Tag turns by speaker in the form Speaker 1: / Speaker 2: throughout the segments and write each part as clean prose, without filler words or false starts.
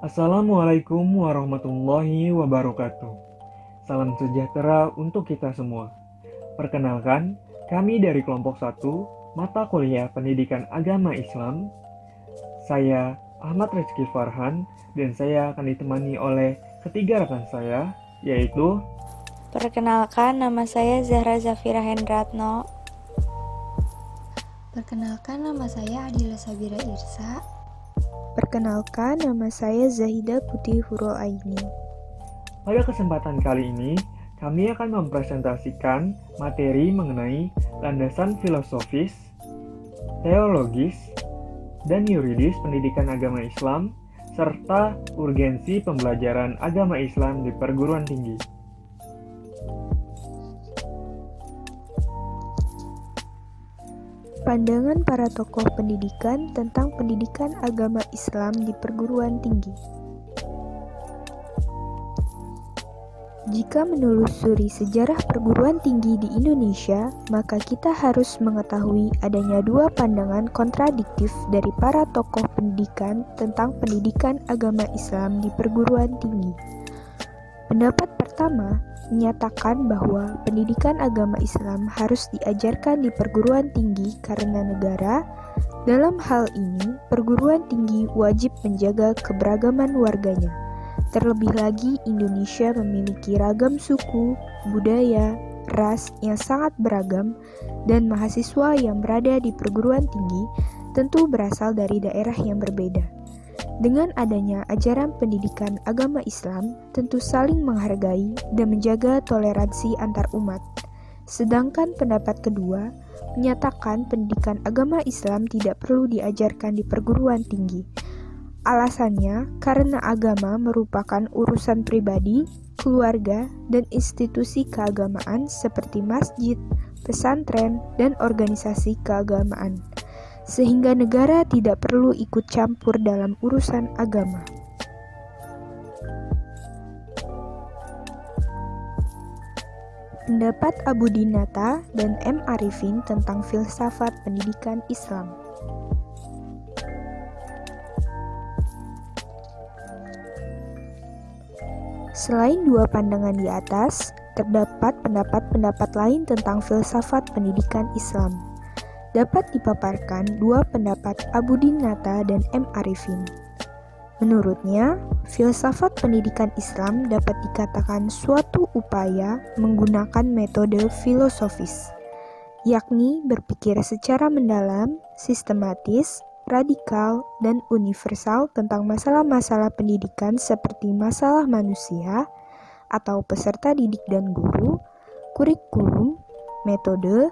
Speaker 1: Assalamualaikum warahmatullahi wabarakatuh. Salam sejahtera untuk kita semua. Perkenalkan, kami dari kelompok 1, Mata Kuliah Pendidikan Agama Islam. Saya Ahmad Rizky Farhan dan saya akan ditemani oleh ketiga rekan saya, yaitu
Speaker 2: Perkenalkan, nama saya Zahra Zafira Hendratno.
Speaker 3: Perkenalkan, nama saya Adila Sabira Irsa.
Speaker 4: Perkenalkan, nama saya Zahida Putih Hurul Aini.
Speaker 1: Pada kesempatan kali ini, kami akan mempresentasikan materi mengenai landasan filosofis, teologis, dan yuridis pendidikan agama Islam, serta urgensi pembelajaran agama Islam di perguruan tinggi.
Speaker 4: Pandangan para tokoh pendidikan tentang pendidikan agama Islam di perguruan tinggi. Jika menelusuri sejarah perguruan tinggi di Indonesia, maka kita harus mengetahui adanya dua pandangan kontradiktif dari para tokoh pendidikan tentang pendidikan agama Islam di perguruan tinggi. Pendapat pertama menyatakan bahwa pendidikan agama Islam harus diajarkan di perguruan tinggi karena negara, dalam hal ini perguruan tinggi wajib menjaga keberagaman warganya. Terlebih lagi Indonesia memiliki ragam suku, budaya, ras yang sangat beragam dan mahasiswa yang berada di perguruan tinggi tentu berasal dari daerah yang berbeda. Dengan adanya ajaran pendidikan agama Islam, tentu saling menghargai dan menjaga toleransi antar umat. Sedangkan pendapat kedua menyatakan pendidikan agama Islam tidak perlu diajarkan di perguruan tinggi. Alasannya karena agama merupakan urusan pribadi, keluarga, dan institusi keagamaan seperti masjid, pesantren, dan organisasi keagamaan, sehingga negara tidak perlu ikut campur dalam urusan agama. Pendapat Abu Dinata dan M. Arifin tentang filsafat pendidikan Islam. Selain dua pandangan di atas, terdapat pendapat-pendapat lain tentang filsafat pendidikan Islam. Dapat dipaparkan dua pendapat Abu Dinata dan M. Arifin. Menurutnya, filsafat pendidikan Islam dapat dikatakan suatu upaya menggunakan metode filosofis, yakni berpikir secara mendalam, sistematis, radikal, dan universal tentang masalah-masalah pendidikan seperti masalah manusia atau peserta didik dan guru, kurikulum, metode,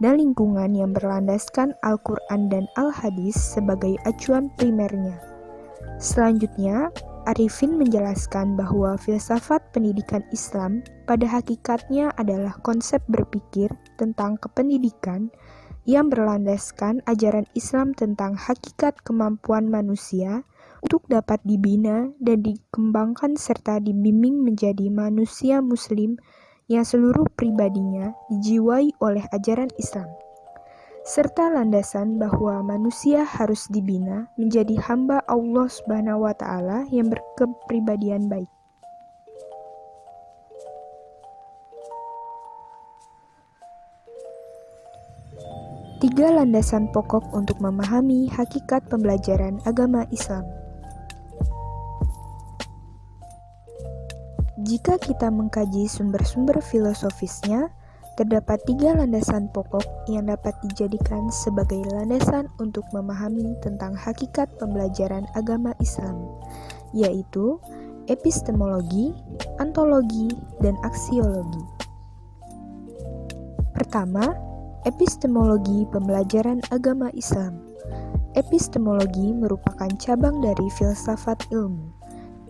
Speaker 4: dan lingkungan yang berlandaskan Al-Quran dan Al-Hadis sebagai acuan primernya. Selanjutnya, Arifin menjelaskan bahwa filsafat pendidikan Islam pada hakikatnya adalah konsep berpikir tentang kependidikan yang berlandaskan ajaran Islam tentang hakikat kemampuan manusia untuk dapat dibina dan dikembangkan serta dibimbing menjadi manusia muslim yang seluruh pribadinya dijiwai oleh ajaran Islam, serta landasan bahwa manusia harus dibina menjadi hamba Allah Subhanahu wa Ta'ala yang berkepribadian baik. Tiga landasan pokok untuk memahami hakikat pembelajaran agama Islam. Jika kita mengkaji sumber-sumber filosofisnya, terdapat tiga landasan pokok yang dapat dijadikan sebagai landasan untuk memahami tentang hakikat pembelajaran agama Islam, yaitu epistemologi, ontologi, dan aksiologi. Pertama, epistemologi pembelajaran agama Islam. Epistemologi merupakan cabang dari filsafat ilmu.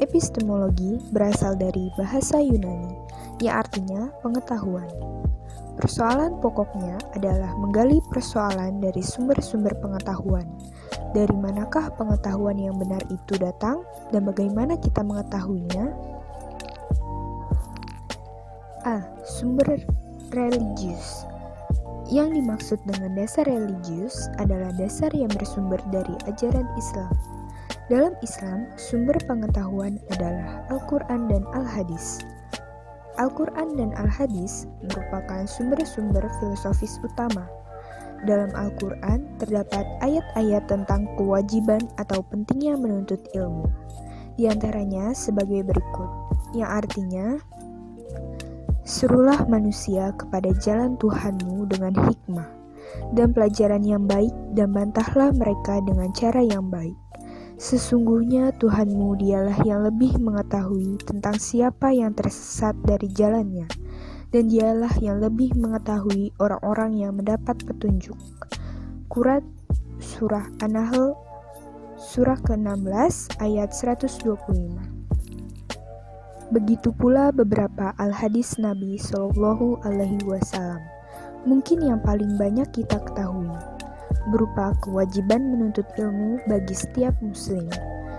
Speaker 4: Epistemologi berasal dari bahasa Yunani, yang artinya pengetahuan. Persoalan pokoknya adalah menggali persoalan dari sumber-sumber pengetahuan. Dari manakah pengetahuan yang benar itu datang, dan bagaimana kita mengetahuinya? A. Sumber religius. Yang dimaksud dengan dasar religius adalah dasar yang bersumber dari ajaran Islam. Dalam Islam, sumber pengetahuan adalah Al-Quran dan Al-Hadis. Al-Quran dan Al-Hadis merupakan sumber-sumber filosofis utama. Dalam Al-Quran terdapat ayat-ayat tentang kewajiban atau pentingnya menuntut ilmu. Di antaranya sebagai berikut, yang artinya, serulah manusia kepada jalan Tuhanmu dengan hikmah dan pelajaran yang baik dan bantahlah mereka dengan cara yang baik. Sesungguhnya Tuhanmu dialah yang lebih mengetahui tentang siapa yang tersesat dari jalannya, dan dialah yang lebih mengetahui orang-orang yang mendapat petunjuk. Quran Surah An-Nahl Surah ke-16 ayat 125. Begitu pula beberapa al-hadis Nabi Shallallahu Alaihi Wasallam. Mungkin yang paling banyak kita ketahui, berupa kewajiban menuntut ilmu bagi setiap muslim,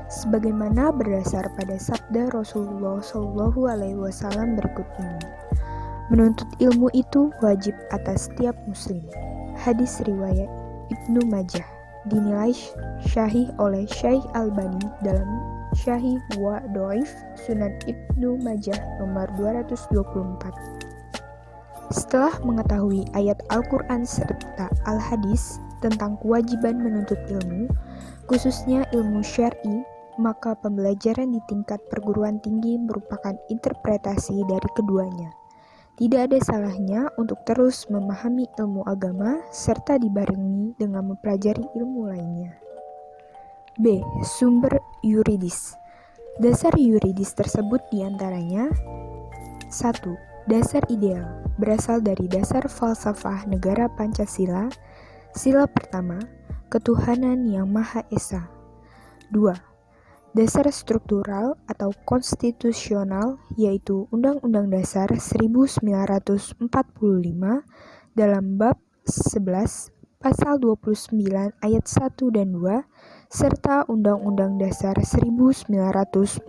Speaker 4: sebagaimana berdasar pada sabda Rasulullah Shallallahu Alaihi Wasallam berikut ini. Menuntut ilmu itu wajib atas setiap muslim. Hadis riwayat Ibnu Majah, dinilai syahih oleh Syekh Albani dalam Syahih wa Dhaif Sunan Ibnu Majah nomor 224. Setelah mengetahui ayat Al-Quran serta Al-Hadis tentang kewajiban menuntut ilmu, khususnya ilmu syar'i, maka pembelajaran di tingkat perguruan tinggi merupakan interpretasi dari keduanya. Tidak ada salahnya untuk terus memahami ilmu agama serta dibarengi dengan mempelajari ilmu lainnya. B. Sumber yuridis. Dasar yuridis tersebut diantaranya 1. Dasar ideal berasal dari dasar falsafah negara Pancasila. Sila pertama, ketuhanan yang Maha Esa. 2. Dasar struktural atau konstitusional, yaitu Undang-Undang Dasar 1945 dalam bab 11 pasal 29 ayat 1 dan 2 serta Undang-Undang Dasar 1945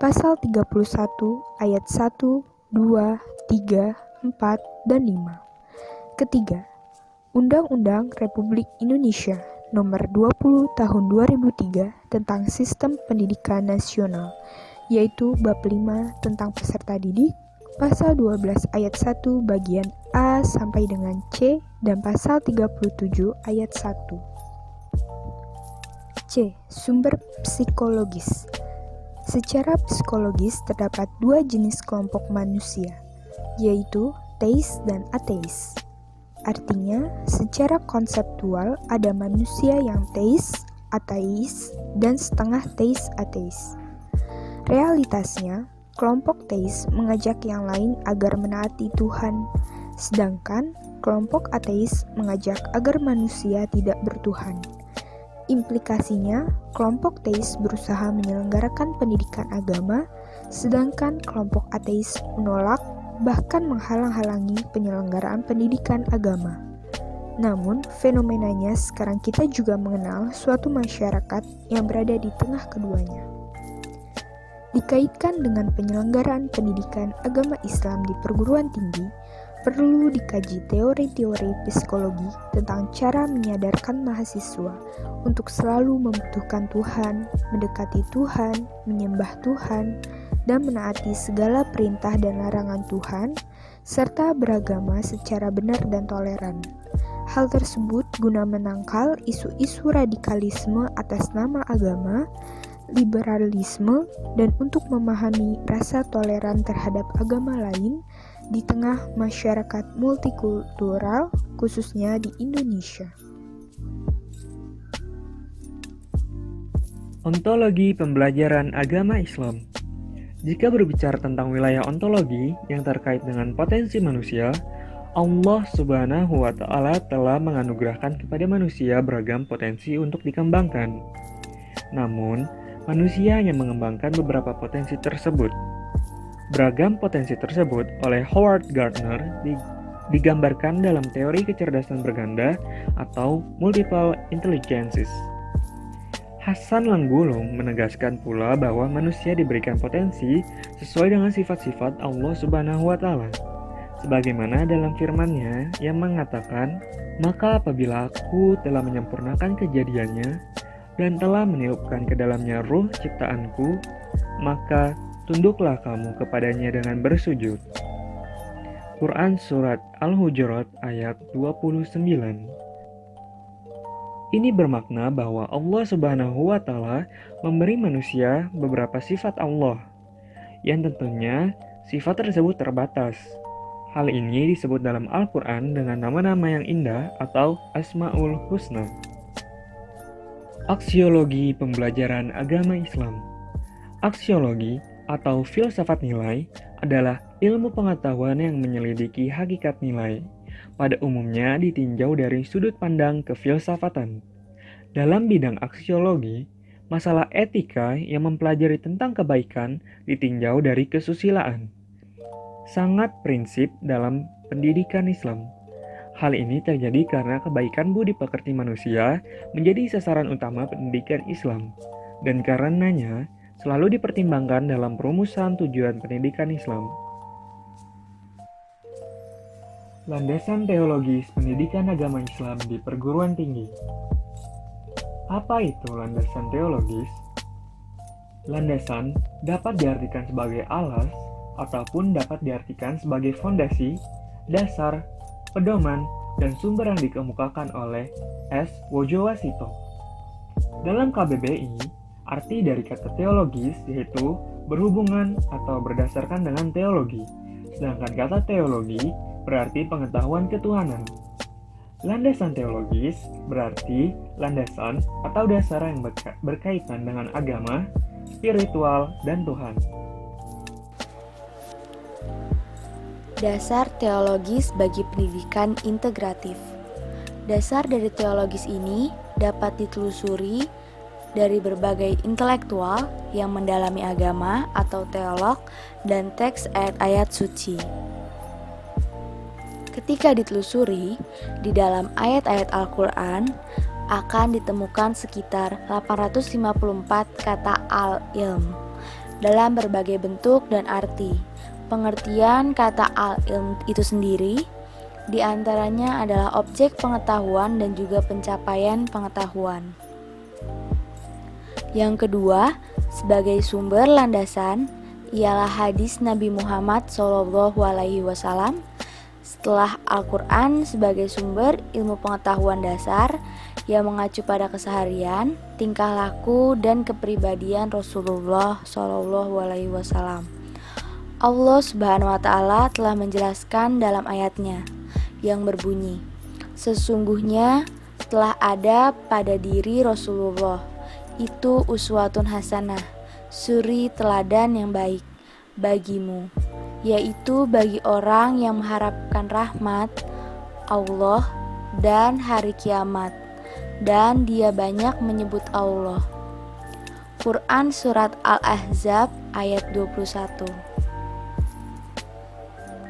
Speaker 4: pasal 31 ayat 1, 2, 3, 4, dan 5. Ketiga, Undang-Undang Republik Indonesia Nomor 20 Tahun 2003 tentang Sistem Pendidikan Nasional, yaitu bab 5 tentang peserta didik, pasal 12 ayat 1 bagian A sampai dengan C, dan pasal 37 ayat 1. C. Sumber psikologis. Secara psikologis terdapat dua jenis kelompok manusia, yaitu teis dan ateis. Artinya, secara konseptual ada manusia yang teis, ateis, dan setengah teis ateis. Realitasnya, kelompok teis mengajak yang lain agar menaati Tuhan, sedangkan kelompok ateis mengajak agar manusia tidak bertuhan. Implikasinya, kelompok teis berusaha menyelenggarakan pendidikan agama, sedangkan kelompok ateis menolak bahkan menghalang-halangi penyelenggaraan pendidikan agama. Namun, fenomenanya sekarang kita juga mengenal suatu masyarakat yang berada di tengah keduanya. Dikaitkan dengan penyelenggaraan pendidikan agama Islam di perguruan tinggi, perlu dikaji teori-teori psikologi tentang cara menyadarkan mahasiswa untuk selalu membutuhkan Tuhan, mendekati Tuhan, menyembah Tuhan, dan menaati segala perintah dan larangan Tuhan, serta beragama secara benar dan toleran. Hal tersebut guna menangkal isu-isu radikalisme atas nama agama, liberalisme, dan untuk memahami rasa toleran terhadap agama lain di tengah masyarakat multikultural, khususnya di Indonesia.
Speaker 1: Ontologi pembelajaran agama Islam. Jika berbicara tentang wilayah ontologi yang terkait dengan potensi manusia, Allah Subhanahu wa Ta'ala telah menganugerahkan kepada manusia beragam potensi untuk dikembangkan. Namun, manusia hanya mengembangkan beberapa potensi tersebut. Beragam potensi tersebut oleh Howard Gardner digambarkan dalam teori kecerdasan berganda atau multiple intelligences. Hasan Langgulung menegaskan pula bahwa manusia diberikan potensi sesuai dengan sifat-sifat Allah Subhanahu wa Ta'ala. Sebagaimana dalam firman-Nya yang mengatakan, "Maka apabila Aku telah menyempurnakan kejadiannya, dan telah meniupkan ke dalamnya ruh ciptaanku, maka tunduklah kamu kepadanya dengan bersujud. Quran Surat Al-Hujurat ayat 29. Ini bermakna bahwa Allah Subhanahu wa Ta'ala memberi manusia beberapa sifat Allah, yang tentunya sifat tersebut terbatas. Hal ini disebut dalam Al-Quran dengan nama-nama yang indah atau Asma'ul Husna. Aksiologi pembelajaran agama Islam. Aksiologi atau filsafat nilai adalah ilmu pengetahuan yang menyelidiki hakikat nilai. Pada umumnya ditinjau dari sudut pandang kefilsafatan. Dalam bidang aksiologi, masalah etika yang mempelajari tentang kebaikan ditinjau dari kesusilaan. Sangat prinsip dalam pendidikan Islam. Hal ini terjadi karena kebaikan budi pekerti manusia menjadi sasaran utama pendidikan Islam, dan karenanya selalu dipertimbangkan dalam perumusan tujuan pendidikan Islam. Landasan teologis pendidikan agama Islam di perguruan tinggi. Apa itu landasan teologis? Landasan dapat diartikan sebagai alas ataupun dapat diartikan sebagai fondasi, dasar, pedoman, dan sumber yang dikemukakan oleh S. Wojowasito. Dalam KBBI, arti dari kata teologis yaitu berhubungan atau berdasarkan dengan teologi, sedangkan kata teologi berarti pengetahuan ketuhanan. Landasan teologis berarti landasan atau dasar yang berkaitan dengan agama, spiritual, dan Tuhan.
Speaker 2: Dasar teologis bagi pendidikan integratif. Dasar dari teologis ini dapat ditelusuri dari berbagai intelektual yang mendalami agama atau teolog dan teks ayat-ayat suci. Ketika ditelusuri, di dalam ayat-ayat Al-Quran akan ditemukan sekitar 854 kata al-ilm dalam berbagai bentuk dan arti. Pengertian kata al-ilm itu sendiri diantaranya adalah objek pengetahuan dan juga pencapaian pengetahuan. Yang kedua, sebagai sumber landasan ialah hadis Nabi Muhammad SAW. Setelah Al-Quran sebagai sumber ilmu pengetahuan dasar yang mengacu pada keseharian, tingkah laku, dan kepribadian Rasulullah SAW. Allah Subhanahu wa Ta'ala telah menjelaskan dalam ayatnya yang berbunyi, sesungguhnya telah ada pada diri Rasulullah itu uswatun hasanah, suri teladan yang baik bagimu, yaitu bagi orang yang mengharapkan rahmat Allah dan hari kiamat, dan dia banyak menyebut Allah. Quran Surat Al-Ahzab ayat 21.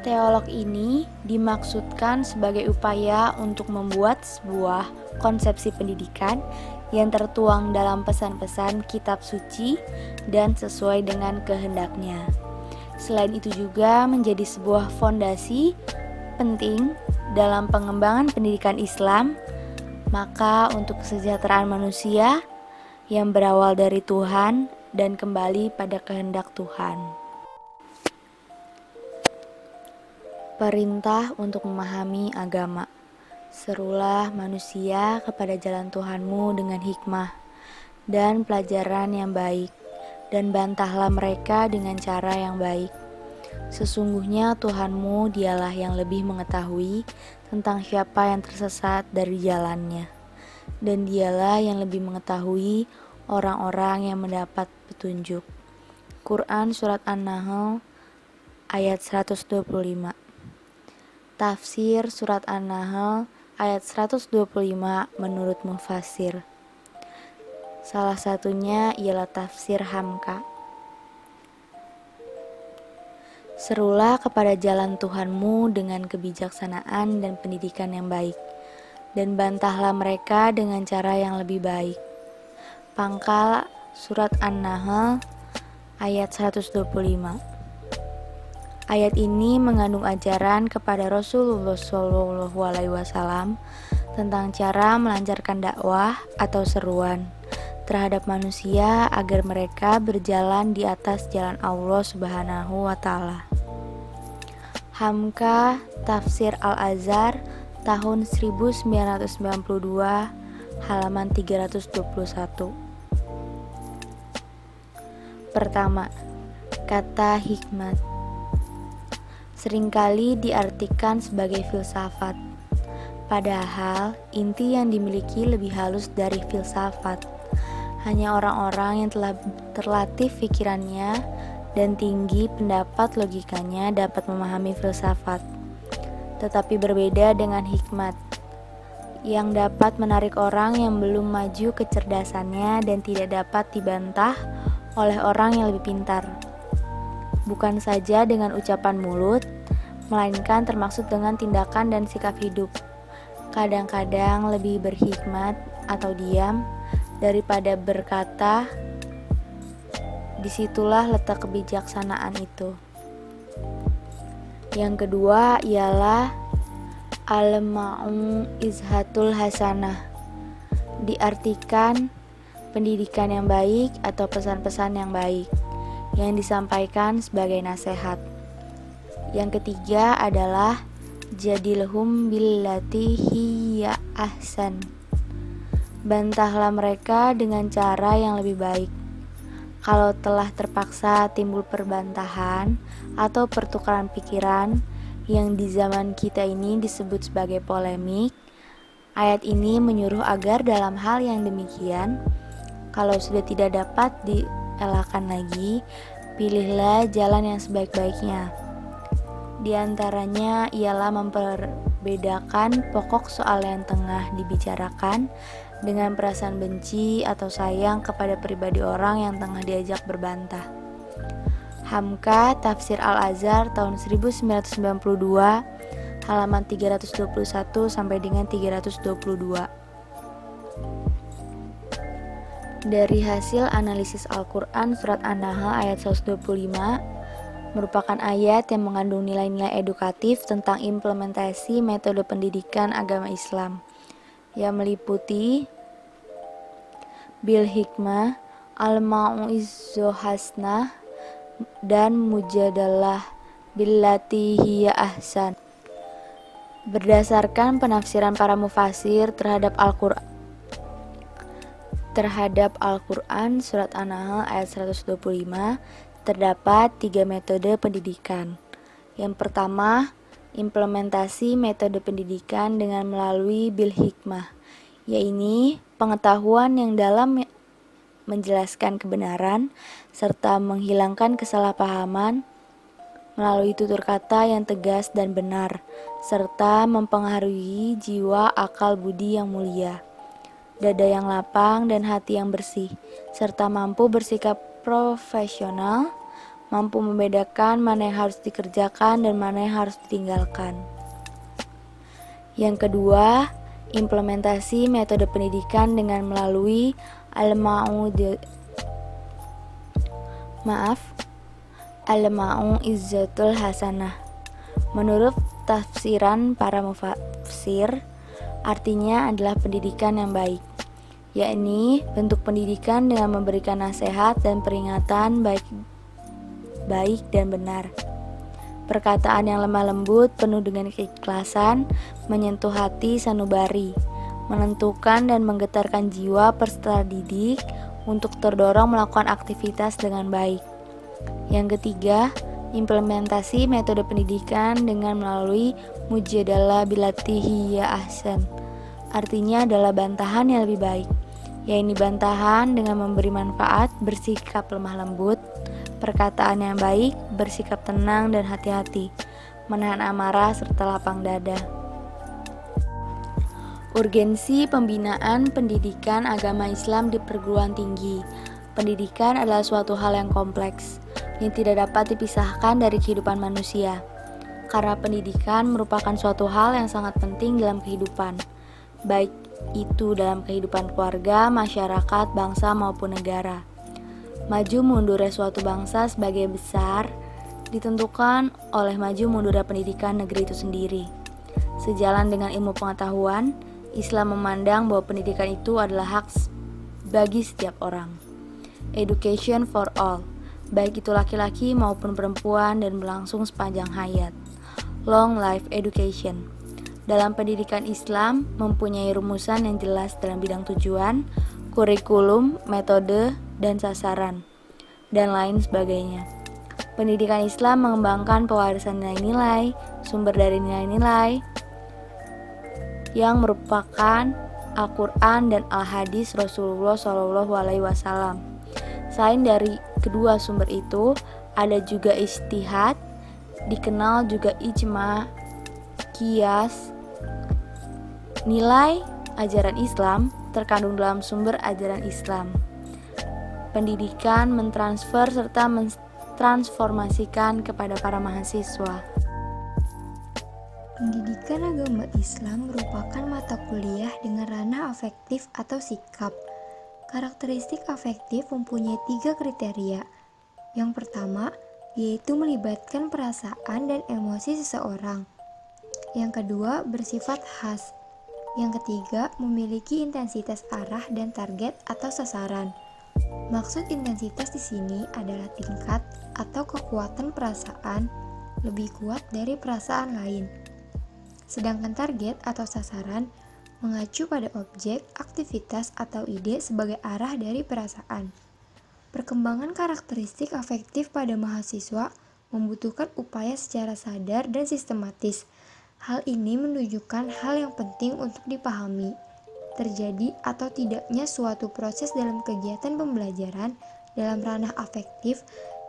Speaker 2: Teolog ini dimaksudkan sebagai upaya untuk membuat sebuah konsepsi pendidikan yang tertuang dalam pesan-pesan kitab suci dan sesuai dengan kehendaknya. Selain itu juga menjadi sebuah fondasi penting dalam pengembangan pendidikan Islam, maka untuk kesejahteraan manusia yang berawal dari Tuhan dan kembali pada kehendak Tuhan. Perintah untuk memahami agama. Serulah manusia kepada jalan Tuhanmu dengan hikmah dan pelajaran yang baik, dan bantahlah mereka dengan cara yang baik. Sesungguhnya Tuhanmu dialah yang lebih mengetahui tentang siapa yang tersesat dari jalannya, dan dialah yang lebih mengetahui orang-orang yang mendapat petunjuk. Quran Surat An-Nahl ayat 125. Tafsir Surat An-Nahl ayat 125 menurut mufassir. Salah satunya ialah tafsir Hamka. Serulah kepada jalan Tuhanmu dengan kebijaksanaan dan pendidikan yang baik, dan bantahlah mereka dengan cara yang lebih baik. Pangkal Surat An-Nahl ayat 125. Ayat ini mengandung ajaran kepada Rasulullah SAW tentang cara melancarkan dakwah atau seruan, terhadap manusia agar mereka berjalan di atas jalan Allah Subhanahu wa Ta'ala. Hamka Tafsir Al-Azhar tahun 1992 halaman 321. Pertama, kata hikmat seringkali diartikan sebagai filsafat, padahal inti yang dimiliki lebih halus dari filsafat. Hanya orang-orang yang telah terlatih pikirannya dan tinggi pendapat logikanya dapat memahami filsafat. Tetapi berbeda dengan hikmat, yang dapat menarik orang yang belum maju kecerdasannya dan tidak dapat dibantah oleh orang yang lebih pintar. Bukan saja dengan ucapan mulut, melainkan termaksud dengan tindakan dan sikap hidup. Kadang-kadang lebih berhikmat atau diam daripada berkata. Disitulah letak kebijaksanaan itu. Yang kedua ialah al-ma'u izhatul hasanah, diartikan pendidikan yang baik atau pesan-pesan yang baik yang disampaikan sebagai nasihat. Yang ketiga adalah jadilhum billati hiya ahsan, bantahlah mereka dengan cara yang lebih baik. Kalau telah terpaksa timbul perbantahan atau pertukaran pikiran yang di zaman kita ini disebut sebagai polemik, ayat ini menyuruh agar dalam hal yang demikian, kalau sudah tidak dapat dielakkan lagi, pilihlah jalan yang sebaik-baiknya. Di antaranya ialah memperbedakan pokok soal yang tengah dibicarakan dengan perasaan benci atau sayang kepada pribadi orang yang tengah diajak berbantah. Hamka Tafsir Al-Azhar tahun 1992 halaman 321 sampai dengan 322. Dari hasil analisis Al-Quran surat An-Nahl ayat 125 merupakan ayat yang mengandung nilai-nilai edukatif tentang implementasi metode pendidikan agama Islam yang meliputi bil hikmah, al-mau'izzah hasanah, dan mujadalah billati hiya ahsan. Berdasarkan penafsiran para mufasir terhadap Al-Quran surat An-Nahl ayat 125 terdapat 3 metode pendidikan. Yang pertama, implementasi metode pendidikan dengan melalui bil hikmah, yaitu pengetahuan yang dalam menjelaskan kebenaran serta menghilangkan kesalahpahaman melalui tutur kata yang tegas dan benar serta mempengaruhi jiwa, akal, budi yang mulia, dada yang lapang dan hati yang bersih, serta mampu bersikap profesional, mampu membedakan mana yang harus dikerjakan dan mana yang harus ditinggalkan. Yang kedua, implementasi metode pendidikan dengan melalui al-mau'izzatul hasanah. Menurut tafsiran para mufasir, artinya adalah pendidikan yang baik, yakni bentuk pendidikan dengan memberikan nasihat dan peringatan baik dan benar. Perkataan yang lemah lembut penuh dengan keikhlasan, menyentuh hati sanubari, menentukan dan menggetarkan jiwa peserta didik untuk terdorong melakukan aktivitas dengan baik. Yang ketiga, implementasi metode pendidikan dengan melalui mujadalah billati hiya ahsan. Artinya adalah bantahan yang lebih baik, yaitu bantahan dengan memberi manfaat, bersikap lemah lembut, perkataan yang baik, bersikap tenang dan hati-hati, menahan amarah serta lapang dada. Urgensi pembinaan pendidikan agama Islam di perguruan tinggi. Pendidikan adalah suatu hal yang kompleks, yang tidak dapat dipisahkan dari kehidupan manusia. Karena pendidikan merupakan suatu hal yang sangat penting dalam kehidupan, baik itu dalam kehidupan keluarga, masyarakat, bangsa maupun negara. Maju mundurnya suatu bangsa sebagai besar ditentukan oleh maju mundurnya pendidikan negeri itu sendiri. Sejalan dengan ilmu pengetahuan, Islam memandang bahwa pendidikan itu adalah hak bagi setiap orang. Education for all, baik itu laki-laki maupun perempuan dan berlangsung sepanjang hayat. Long life education. Dalam pendidikan Islam mempunyai rumusan yang jelas dalam bidang tujuan, kurikulum, metode, dan sasaran, dan lain sebagainya. Pendidikan Islam mengembangkan pewarisan nilai-nilai, sumber dari nilai-nilai yang merupakan Al-Quran dan Al-Hadis Rasulullah SAW. Selain dari kedua sumber itu, ada juga ijtihad, dikenal juga ijma, qiyas. Nilai ajaran Islam terkandung dalam sumber ajaran Islam. Pendidikan mentransfer serta mentransformasikan kepada para mahasiswa.
Speaker 3: Pendidikan agama Islam merupakan mata kuliah dengan ranah afektif atau sikap. Karakteristik afektif mempunyai 3 kriteria. Yang pertama, yaitu melibatkan perasaan dan emosi seseorang. Yang kedua, bersifat khas. Yang ketiga, memiliki intensitas arah dan target atau sasaran. Maksud intensitas di sini adalah tingkat atau kekuatan perasaan lebih kuat dari perasaan lain. Sedangkan target atau sasaran mengacu pada objek, aktivitas, atau ide sebagai arah dari perasaan. Perkembangan karakteristik afektif pada mahasiswa membutuhkan upaya secara sadar dan sistematis. Hal ini menunjukkan hal yang penting untuk dipahami. Terjadi atau tidaknya suatu proses dalam kegiatan pembelajaran dalam ranah afektif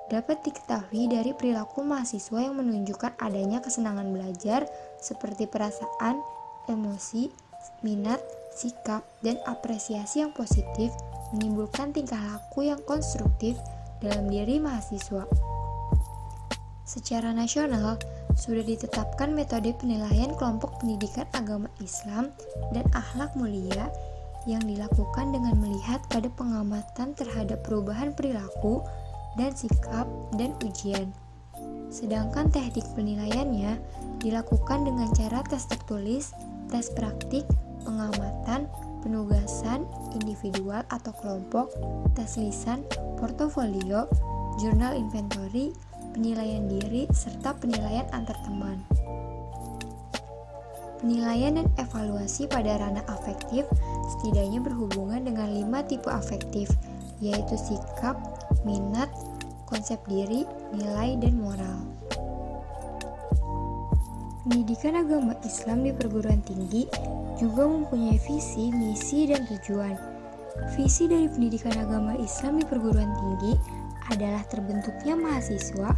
Speaker 3: dapat diketahui dari perilaku mahasiswa yang menunjukkan adanya kesenangan belajar seperti perasaan, emosi, minat, sikap, dan apresiasi yang positif menimbulkan tingkah laku yang konstruktif dalam diri mahasiswa. Secara nasional, sudah ditetapkan metode penilaian kelompok pendidikan agama Islam dan akhlak mulia yang dilakukan dengan melihat pada pengamatan terhadap perubahan perilaku dan sikap dan ujian. Sedangkan teknik penilaiannya dilakukan dengan cara tes tertulis, tes praktik, pengamatan, penugasan individual atau kelompok, tes lisan, portofolio, jurnal inventory, penilaian diri, serta penilaian antar teman. Penilaian dan evaluasi pada ranah afektif setidaknya berhubungan dengan 5 tipe afektif, yaitu sikap, minat, konsep diri, nilai, dan moral. Pendidikan agama Islam di perguruan tinggi juga mempunyai visi, misi, dan tujuan. Visi dari pendidikan agama Islam di perguruan tinggi adalah terbentuknya mahasiswa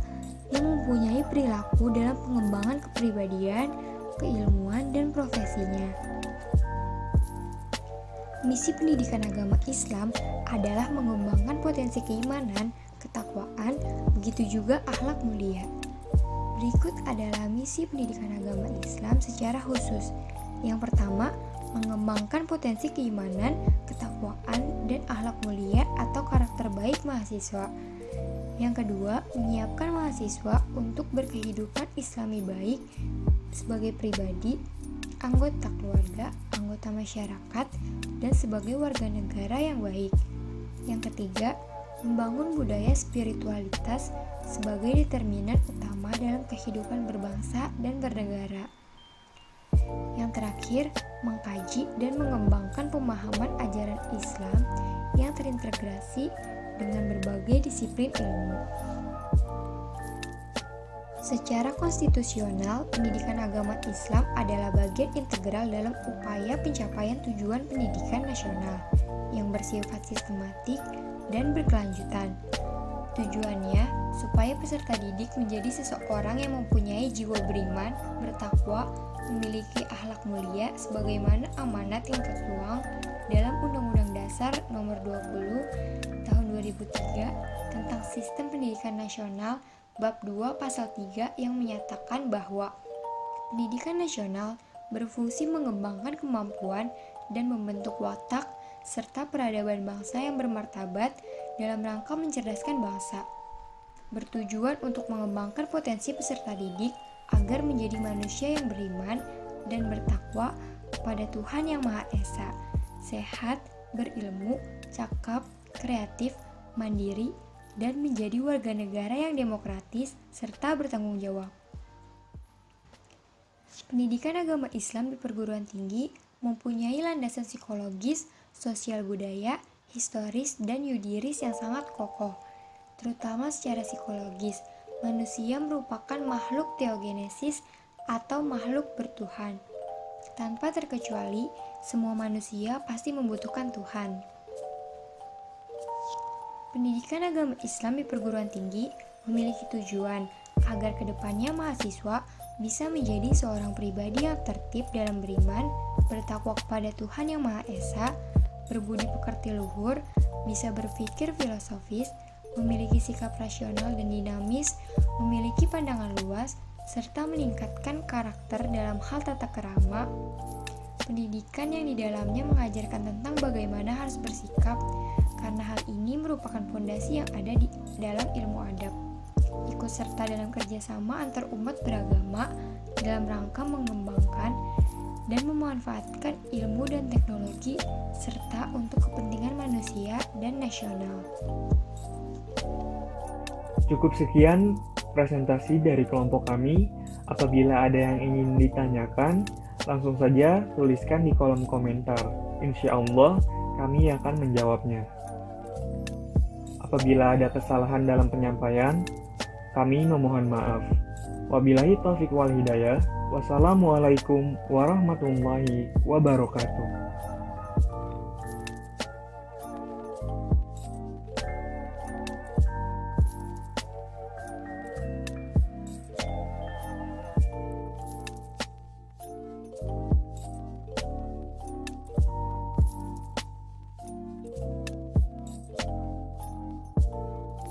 Speaker 3: yang mempunyai perilaku dalam pengembangan kepribadian, keilmuan, dan profesinya. Misi pendidikan agama Islam adalah mengembangkan potensi keimanan, ketakwaan, begitu juga akhlak mulia. Berikut adalah misi pendidikan agama Islam secara khusus. Yang pertama, mengembangkan potensi keimanan, ketakwaan, dan akhlak mulia atau karakter baik mahasiswa. Yang kedua, menyiapkan mahasiswa untuk berkehidupan Islami baik sebagai pribadi, anggota keluarga, anggota masyarakat, dan sebagai warga negara yang baik. Yang ketiga, membangun budaya spiritualitas sebagai determinan utama dalam kehidupan berbangsa dan bernegara. Yang terakhir, mengkaji dan mengembangkan pemahaman ajaran Islam yang terintegrasi dengan berbagai disiplin ilmu. Secara konstitusional, pendidikan agama Islam adalah bagian integral dalam upaya pencapaian tujuan pendidikan nasional yang bersifat sistematik dan berkelanjutan. Tujuannya, supaya peserta didik menjadi seseorang yang mempunyai jiwa beriman, bertakwa, memiliki akhlak mulia sebagaimana amanat yang tertuang dalam Undang-Undang Dasar Nomor 20 Tahun 2003 tentang Sistem Pendidikan Nasional Bab 2 Pasal 3 yang menyatakan bahwa pendidikan nasional berfungsi mengembangkan kemampuan dan membentuk watak serta peradaban bangsa yang bermartabat dalam rangka mencerdaskan bangsa, bertujuan untuk mengembangkan potensi peserta didik agar menjadi manusia yang beriman dan bertakwa kepada Tuhan Yang Maha Esa, sehat, berilmu, cakap, kreatif, mandiri, dan menjadi warga negara yang demokratis serta bertanggung jawab. Pendidikan agama Islam di perguruan tinggi mempunyai landasan psikologis, sosial budaya, historis, dan yudiris yang sangat kokoh. Terutama secara psikologis, manusia merupakan makhluk teogenesis atau makhluk bertuhan. Tanpa terkecuali, semua manusia pasti membutuhkan Tuhan. Pendidikan agama Islam di perguruan tinggi memiliki tujuan agar kedepannya mahasiswa bisa menjadi seorang pribadi yang tertib dalam beriman, bertakwa kepada Tuhan Yang Maha Esa, berbudi pekerti luhur, bisa berpikir filosofis, memiliki sikap rasional dan dinamis, memiliki pandangan luas, serta meningkatkan karakter dalam hal tata krama. Pendidikan yang di dalamnya mengajarkan tentang bagaimana harus bersikap, karena hal ini merupakan fondasi yang ada di dalam ilmu adab. Ikut serta dalam kerjasama antar umat beragama dalam rangka mengembangkan dan memanfaatkan ilmu dan teknologi serta untuk kepentingan manusia dan nasional.
Speaker 1: Cukup sekian presentasi dari kelompok kami. Apabila ada yang ingin ditanyakan, langsung saja tuliskan di kolom komentar. Insya Allah kami akan menjawabnya. Apabila ada kesalahan dalam penyampaian, kami memohon maaf. Wabillahi taufiq wal hidayah. Wassalamualaikum warahmatullahi wabarakatuh.